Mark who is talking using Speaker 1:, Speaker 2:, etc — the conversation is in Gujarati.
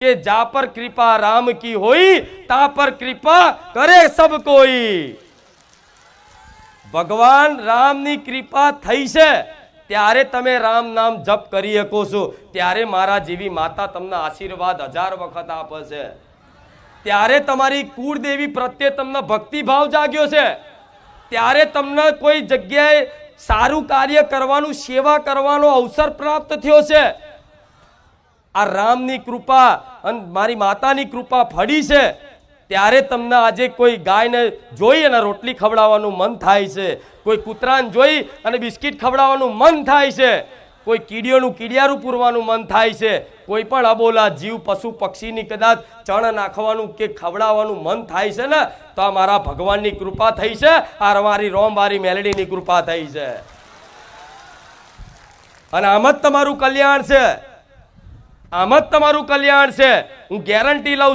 Speaker 1: कि जा पर कृपा राम की होई ता पर कृपा करे सब कोई। भगवान राम नी कृपा थई छे त्यारे तमे राम नाम जप करी शको छो, त्यारे मारा जेवी माता तमने आशीर्वाद 1000 वखत आपे छे, त्यारे तमारी कुळदेवी प्रत्ये तमने भक्ति भाव जाग्यो छे, त्यारे तमने कोई जग्याए सारू कार्य करवानुं सेवा करवानो अवसर प्राप्त थयो छे। आ रामनी कृपा अने मारी मातानी कृपा फળી છે ત્યારે તમને આજે કોઈ ગાયને જોઈ અને રોટલી ખવડાવવાનું મન થાય છે, કોઈ કૂતરાને જોઈ અને બિસ્કિટ ખવડાવવાનું મન થાય છે, કોઈ કીડીઓનું કીડિયારું પૂરવાનું મન થાય છે, કોઈ પણ અબોલા જીવ પશુ પક્ષીની કદાચ ચણ નાખવાનું કે ખવડાવવાનું મન થાય છે ને તો આ મારા ભગવાનની કૃપા થઈ છે, આ મારી રોમવારી મેલડીની કૃપા થઈ છે અને આમ જ તમારું કલ્યાણ છે, આમ જ તમારું કલ્યાણ છે। હું ગેરંટી લઉં